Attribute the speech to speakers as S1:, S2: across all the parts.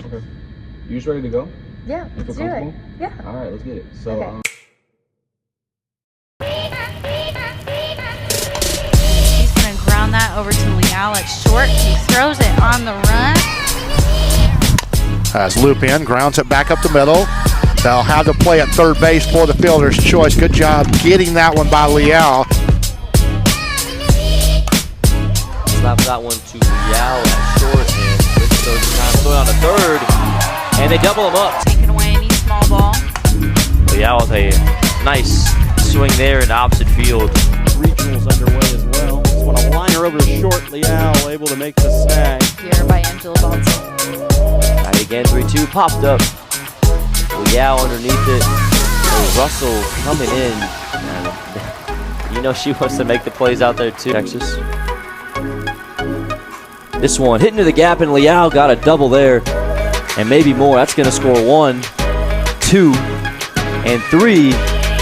S1: Okay. You just ready to go?
S2: Yeah, let's do it. Yeah.
S1: All right, let's get it. So.
S2: Okay.
S3: He's going to ground that over to Leal at short. He throws it on the run.
S4: As loop in, grounds it back up the middle. They'll have to play at third base for the fielder's choice. Good job getting that one by Leal.
S5: Slaps that one to Leal at short, and this throws the time throw on to third, and they double him up.
S3: Taking away any small ball.
S5: Leal with a nice swing there in the opposite field.
S6: Regionals underway as well. Just want a liner over to short. Leal able to make the snag.
S3: Here by Angela Baltzell.
S5: Right again, 3-2 popped up. Leal underneath it. Oh, Russell coming in. And, you know she wants to make the plays out there too. Texas. This one hitting to the gap, and Leal got a double there, and maybe more. That's going to score 1, 2, and 3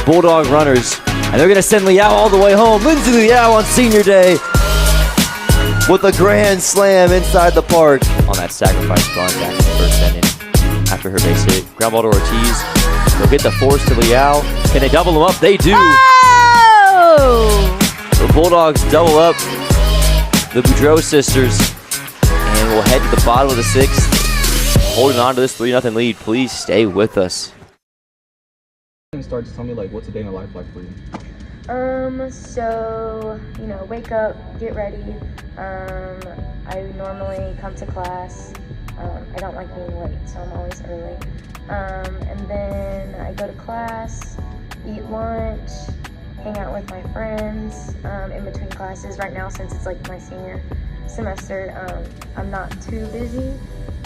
S5: Bulldog runners, and they're going to send Leal all the way home. Linzee Leal on senior day with a grand slam inside the park on that sacrifice bunt back in the first inning after her base hit. Ground ball to Ortiz. They'll get the force to Leal. Can they double them up? They do.
S3: Oh!
S5: The Bulldogs double up the Boudreaux sisters, and we'll head to the bottom of the 6th, holding on to this 3-0 lead. Please stay with us.
S1: Start to tell me like what's a day in a life like for you?
S2: So, you know, wake up, get ready. I normally come to class. I don't like being late, so I'm always early. And then I go to class, eat lunch, hang out with my friends in between classes. Right now, since it's like my senior semester, I'm not too busy,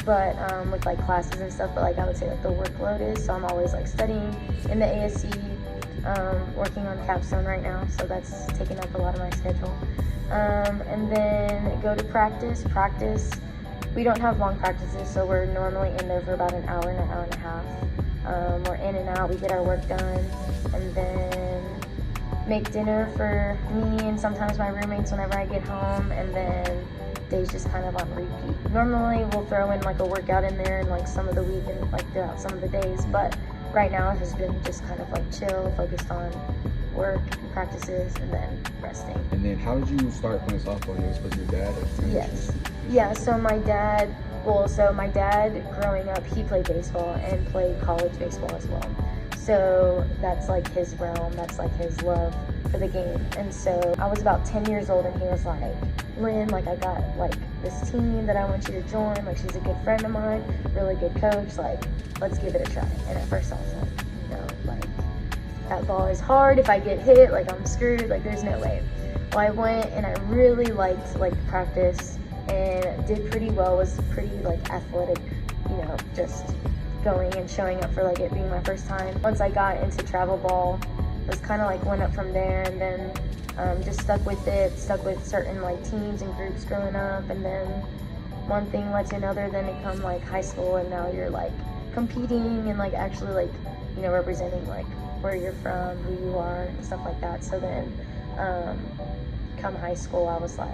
S2: but with like classes and stuff, but like I would say like the workload is, so I'm always like studying in the ASC, working on capstone right now, so that's taking up a lot of my schedule. And then go to practice. We don't have long practices, so we're normally in there for about an hour and a half. We're in and out, we get our work done, and then make dinner for me and sometimes my roommates whenever I get home, and then days just kind of on repeat. Normally we'll throw in like a workout in there and like some of the week and like throughout some of the days, but right now it has been just kind of like chill, focused on work and practices, and then resting.
S1: And then how did you start playing softball? Was it your dad?
S2: Yes. Yeah, so my dad growing up, he played baseball and played college baseball as well. So that's like his realm, that's like his love for the game. And so I was about 10 years old and he was like, Lynn, like I got like this team that I want you to join, like she's a good friend of mine, really good coach, like let's give it a try. And at first I was like, no, like that ball is hard, if I get hit, like I'm screwed, like there's no way. Well, I went and I really liked like practice and did pretty well, was pretty like athletic, you know, just going and showing up for like it being my first time. Once I got into travel ball, it was kind of like went up from there, and then just stuck with it, stuck with certain like teams and groups growing up, and then one thing led to another, then it come like high school, and now you're like competing and like actually like, you know, representing like where you're from, who you are, and stuff like that. So then come high school, I was like,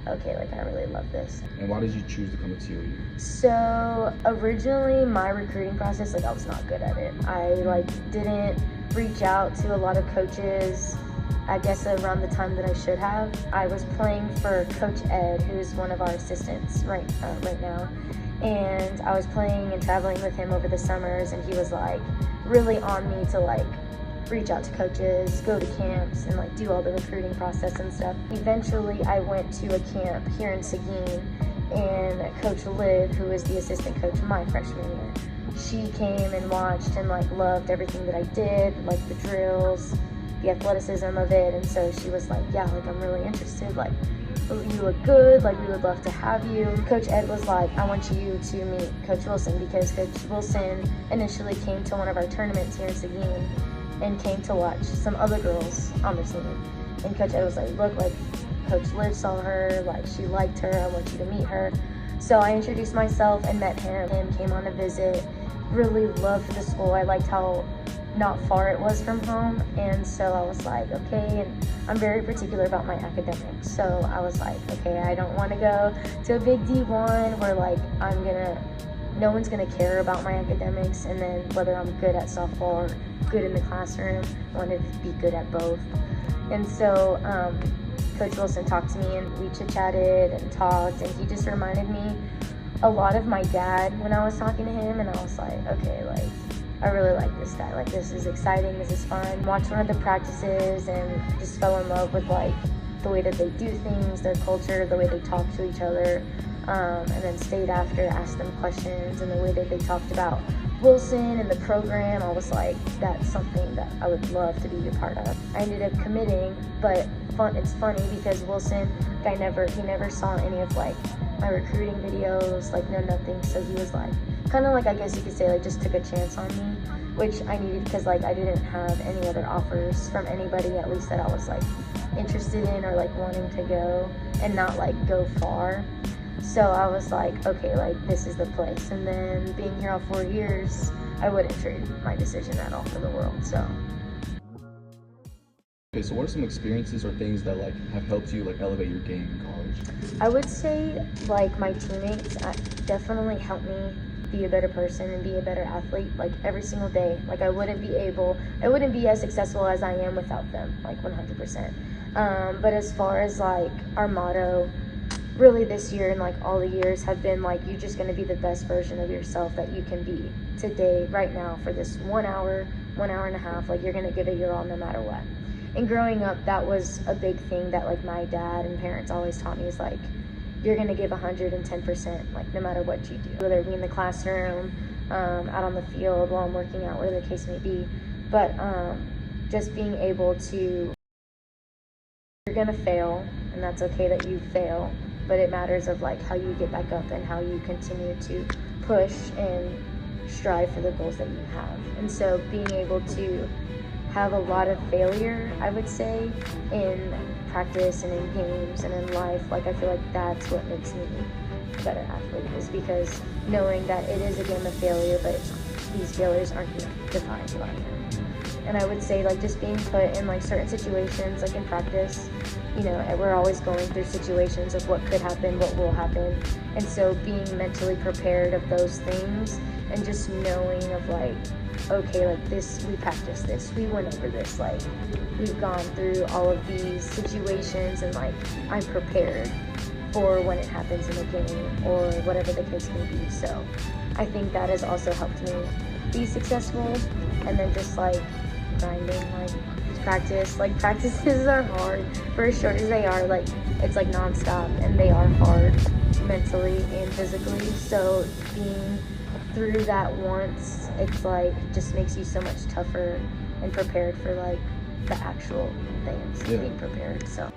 S2: okay, like I really love this.
S1: And why did you choose to come to TOU?
S2: So originally my recruiting process, like I was not good at it. I like didn't reach out to a lot of coaches, I guess around the time that I should have. I was playing for Coach Ed, who's one of our assistants right now. And I was playing and traveling with him over the summers, and he was like really on me to like reach out to coaches, go to camps, and like do all the recruiting process and stuff. Eventually I went to a camp here in Seguin, and Coach Liv, who was the assistant coach my freshman year, she came and watched and like loved everything that I did, like the drills, the athleticism of it, and so she was like, yeah, like I'm really interested, like you look good, like we would love to have you. Coach Ed was like, I want you to meet Coach Wilson, because Coach Wilson initially came to one of our tournaments here in Seguin and came to watch some other girls on the team. And Coach Ed was like, look, like Coach Liv saw her, like she liked her, I want you to meet her. So I introduced myself and met him. Came on a visit, really loved the school. I liked how not far it was from home, and so I was like, okay, and I'm very particular about my academics, so I was like, okay, I don't want to go to a big D1 where like I'm gonna no one's gonna care about my academics, and then whether I'm good at softball or good in the classroom, I wanted to be good at both. And so Coach Wilson talked to me, and we chit-chatted and talked, and he just reminded me a lot of my dad when I was talking to him, and I was like, okay, like, I really like this guy. Like, this is exciting, this is fun. Watched one of the practices and just fell in love with like the way that they do things, their culture, the way they talk to each other, and then stayed after, asked them questions, and the way that they talked about Wilson and the program. I was like, that's something that I would love to be a part of. I ended up committing, but it's funny because Wilson, he never saw any of like my recruiting videos, like no nothing. So he was like, kind of like, I guess you could say, like just took a chance on me, which I needed because like I didn't have any other offers from anybody, at least that I was like interested in or like wanting to go and not like go far. So I was like, okay, like this is the place. And then being here all 4 years, I wouldn't trade my decision at all for the world. So.
S1: Okay, so what are some experiences or things that like have helped you like elevate your game in college?
S2: I would say like my teammates definitely helped me be a better person and be a better athlete, like every single day. Like I wouldn't be as successful as I am without them, like 100%. But as far as like our motto, really this year and like all the years have been like, you're just going to be the best version of yourself that you can be today, right now, for this 1 hour and a half. Like you're going to give it your all no matter what. And growing up, that was a big thing that like my dad and parents always taught me, is like, you're going to give 110%, like no matter what you do, whether it be in the classroom, out on the field, while I'm working out, whatever the case may be. But just being able to, you're going to fail, and that's okay that you fail, but it matters of like how you get back up and how you continue to push and strive for the goals that you have. And so being able to have a lot of failure, I would say, in practice and in games and in life, like I feel like that's what makes me a better athlete, is because knowing that it is a game of failure, but these failures aren't going to define who I am. And I would say like just being put in like certain situations, like in practice, you know, we're always going through situations of what could happen, what will happen. And so being mentally prepared of those things and just knowing of like, okay, like this, we practiced this, we went over this, like we've gone through all of these situations, and like I'm prepared for when it happens in a game or whatever the case may be. So I think that has also helped me be successful. And then just like grinding, like practice, like practices are hard for as short as they are, like it's like nonstop, and they are hard mentally and physically. So being through that once, it's like just makes you so much tougher and prepared for like the actual things, being prepared. So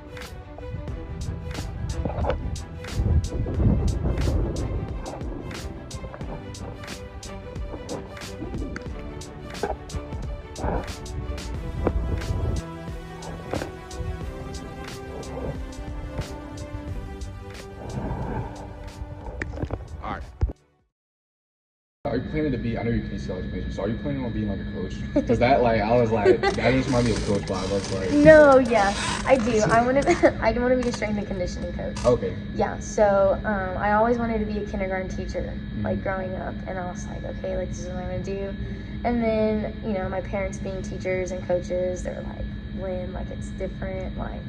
S1: Are you planning to be, I know you're a kinesiology major, so are you planning on being like a coach? Because that, like, I was like, that just reminded me of Coach Bob. I was like,
S2: no, yeah, I do. I want to be a strength and conditioning coach.
S1: Okay.
S2: Yeah, so I always wanted to be a kindergarten teacher, like growing up, and I was like, okay, like this is what I'm gonna do. And then, you know, my parents being teachers and coaches, they were like, Lynn, like it's different, like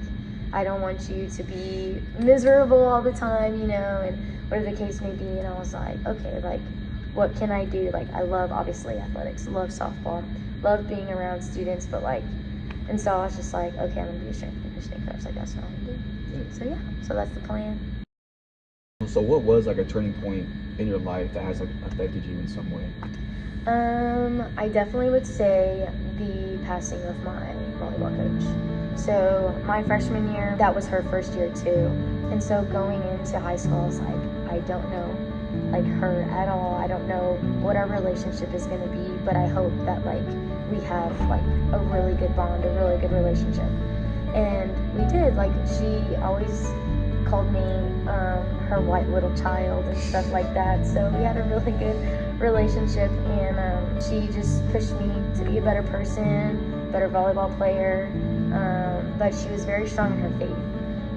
S2: I don't want you to be miserable all the time, you know, and whatever the case may be. And I was like, okay, like what can I do? Like I love, obviously, athletics, love softball, love being around students, but like, and so I was just like, okay, I'm gonna be a strength and conditioning coach, like that's what I'm gonna do. So yeah, so that's the plan.
S1: So what was like a turning point in your life that has like affected you in some way?
S2: I definitely would say the passing of my volleyball coach. So my freshman year, that was her first year too. And so going into high school, I was like, I don't know like her at all. I don't know what our relationship is going to be, but I hope that like we have like a really good bond, a really good relationship. And we did. Like she always called me her white little child and stuff like that. So we had a really good relationship, and she just pushed me to be a better person, better volleyball player, but she was very strong in her faith.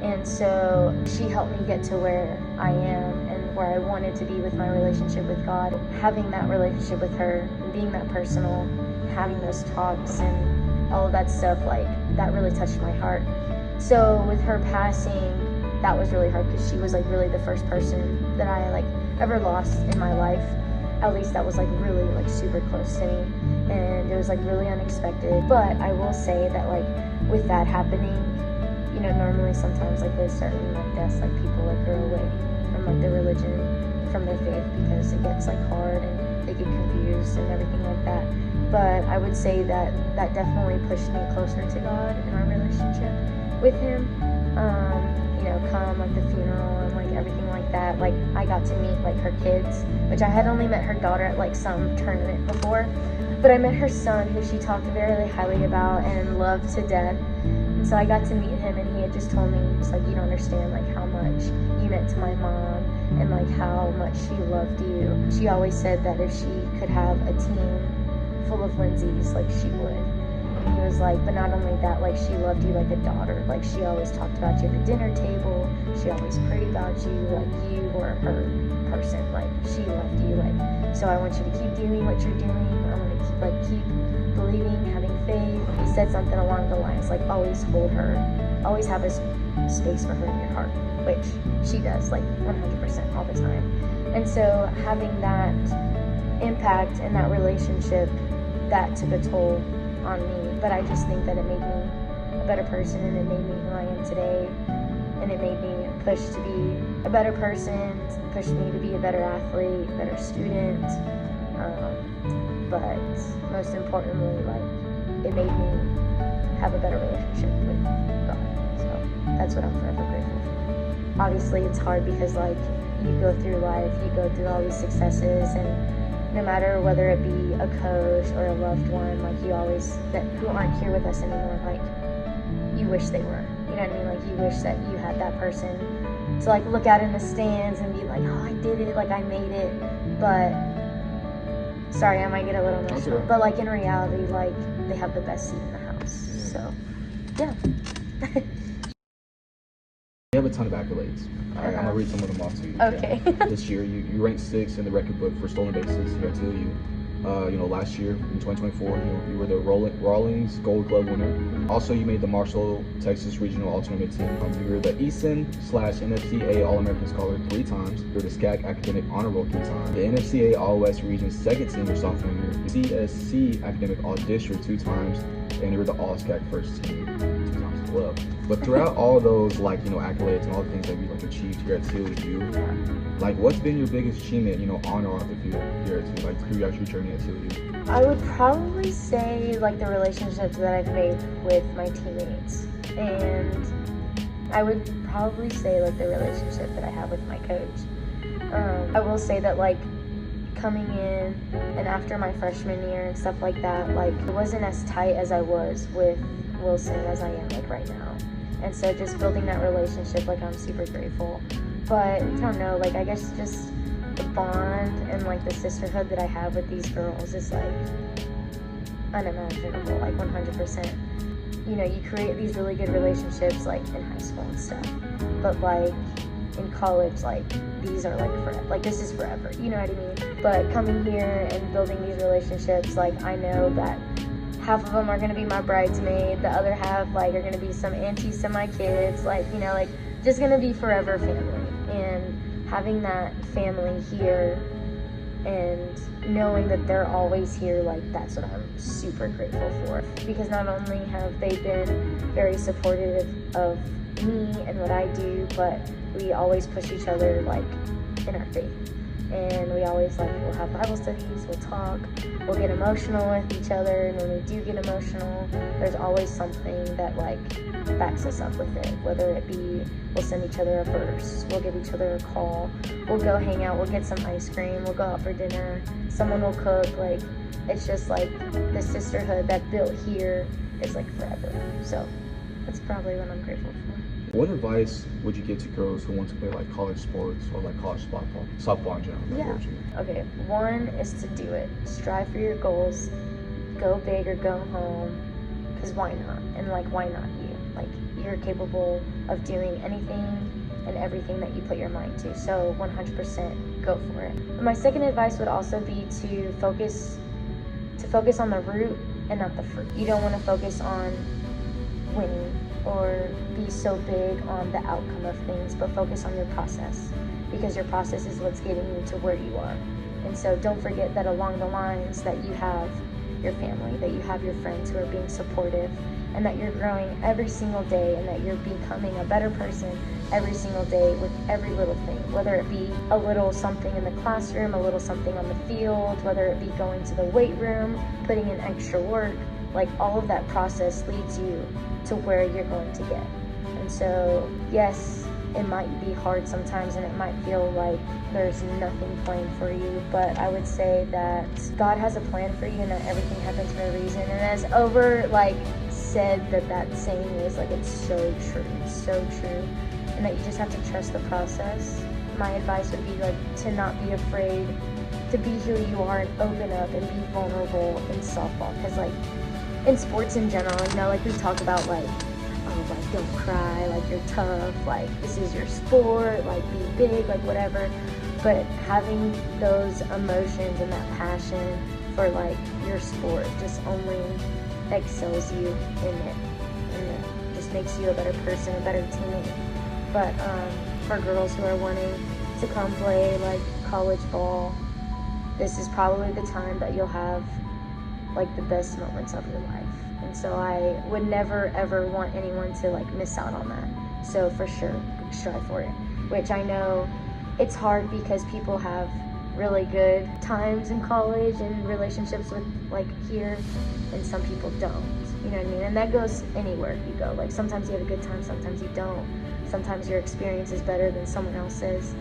S2: And so she helped me get to where I am and where I wanted to be with my relationship with God. Having that relationship with her, and being that personal, having those talks and all of that stuff, like, that really touched my heart. So with her passing, that was really hard because she was like really the first person that I like ever lost in my life. At least that was like really like super close to me, and it was like really unexpected. But I will say that like with that happening, you know, normally sometimes like with certain like deaths, like people like go away from like their religion, from their faith, because it gets like hard and they get confused and everything like that. But I would say that that definitely pushed me closer to God in our relationship with him. You know, come like the funeral and like everything like that. Like I got to meet like her kids, which I had only met her daughter at like some tournament before, but I met her son, who she talked very highly about and loved to death. And so I got to meet him, and he had just told me, just like, you don't understand like how much you meant to my mom and like how much she loved you. She always said that if she could have a team full of Lindzees, like she would. And he was like, but not only that, like she loved you like a daughter. Like she always talked about you at the dinner table. She always prayed about you, like you were her person. Like she loved you. Like, so I want you to keep doing what you're doing. I want to keep believing, having faith. He said something along the lines like, always hold her, always have a space for her in your heart, which she does, like 100% all the time. And so having that impact and that relationship, that took a toll on me. But I just think that it made me a better person, and it made me who I am today, and it made me push to be a better person, pushed me to be a better athlete, better student, but most importantly, like, it made me have a better relationship with God. So that's what I'm forever grateful for. Obviously it's hard because like you go through life, you go through all these successes, and no matter whether it be a coach or a loved one, like you always, that who aren't here with us anymore, like you wish they were, you know what I mean? Like you wish that you had that person to like look out in the stands and be like, oh, I did it, like I made it. But sorry, I might get a little emotional, but like in reality, like they have the best seat in the house. So yeah.
S1: You have a ton of accolades. I'm gonna read some of them off to you.
S2: Okay.
S1: This year, you ranked 6th in the record book for stolen bases here at TLU. You know, last year in 2024, you were the Rawlings Gold Glove winner. Also, you made the Marshall, Texas Regional All-Tournament team. You were the Eason/NFCA All-American Scholar 3 times. You were the SCAC Academic Honor Roll 3 times. The NFCA All-West Region 2nd team your sophomore year. The CSC Academic All-District 2 times, and you were the All-SCAC first team 2 times as well. But throughout all those, like, you know, accolades and all the things that you like achieved here at TLU, like, what's been your biggest achievement, you know, on or off the field here at TLU, like throughout your journey at TLU?
S2: I would probably say like the relationships that I've made with my teammates, and I would probably say like the relationship that I have with my coach. I will say that like coming in and after my freshman year and stuff like that, like it wasn't as tight as I was with Wilson as I am like right now. And so just building that relationship, like I'm super grateful. But I don't know, like I guess just the bond and like the sisterhood that I have with these girls is like unimaginable, like 100%. You know, you create these really good relationships like in high school and stuff, but like in college, like these are like forever, like this is forever, you know what I mean? But coming here and building these relationships, like I know that half of them are going to be my bridesmaid, the other half like are going to be some aunties to my kids, like, you know, like just going to be forever family. And having that family here and knowing that they're always here, like that's what I'm super grateful for, because not only have they been very supportive of me and what I do, but we always push each other like in our faith. And we always like, we'll have Bible studies, we'll talk, we'll get emotional with each other, and when we do get emotional, there's always something that like backs us up with it, whether it be we'll send each other a verse, we'll give each other a call, we'll go hang out, we'll get some ice cream, we'll go out for dinner, someone will cook, like it's just like the sisterhood that built here is like forever. So that's probably what I'm grateful for.
S1: What advice would you give to girls who want to play like college sports or like college softball in general?
S2: Yeah. Okay. One is to do it. Strive for your goals. Go big or go home. Because why not? And like, why not you? Like, you're capable of doing anything and everything that you put your mind to. So 100% go for it. My second advice would also be to focus on the root and not the fruit. You don't want to focus on winning or be so big on the outcome of things, but focus on your process, because your process is what's getting you to where you are. And so don't forget that along the lines that you have your family, that you have your friends who are being supportive, and that you're growing every single day, and that you're becoming a better person every single day with every little thing, whether it be a little something in the classroom, a little something on the field, whether it be going to the weight room, putting in extra work. Like, all of that process leads you to where you're going to get. And so, yes, it might be hard sometimes, and it might feel like there's nothing planned for you, but I would say that God has a plan for you, and that everything happens for a reason. And as said that saying is, like, it's so true. It's so true. And that you just have to trust the process. My advice would be, like, to not be afraid to be who you are and open up and be vulnerable in softball. Because, like, in sports in general, you know, like, we talk about, like, oh, like, don't cry, like, you're tough, like, this is your sport, like, be big, like, whatever. But having those emotions and that passion for, like, your sport just only excels you in it, and it just makes you a better person, a better teammate. But for girls who are wanting to come play, like, college ball, this is probably the time that you'll have, like, the best moments of your life. And so I would never ever want anyone to, like, miss out on that. So for sure, strive for it. Which I know it's hard because people have really good times in college and relationships with, like, here, and some people don't. You know what I mean? And that goes anywhere you go. Like, sometimes you have a good time, sometimes you don't. Sometimes your experience is better than someone else's.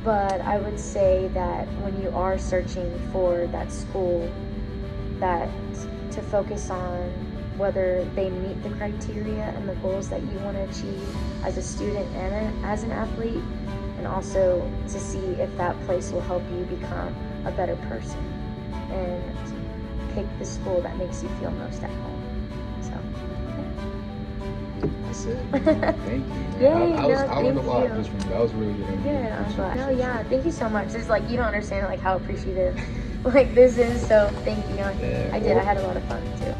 S2: But I would say that when you are searching for that school, that to focus on whether they meet the criteria and the goals that you want to achieve as a student and as an athlete, and also to see if that place will help you become a better person, and pick the school that makes you feel most at home. So,
S1: That's it. Thank you, man.
S2: Yay,
S1: I learned a
S2: thank
S1: lot
S2: you.
S1: just from you. That was really good.
S2: Good, I'm glad. No, yeah, thank you so much. It's like, you don't understand, like, how appreciative, like, this is, so thank you.
S1: Yeah,
S2: I did. I had a lot of fun too.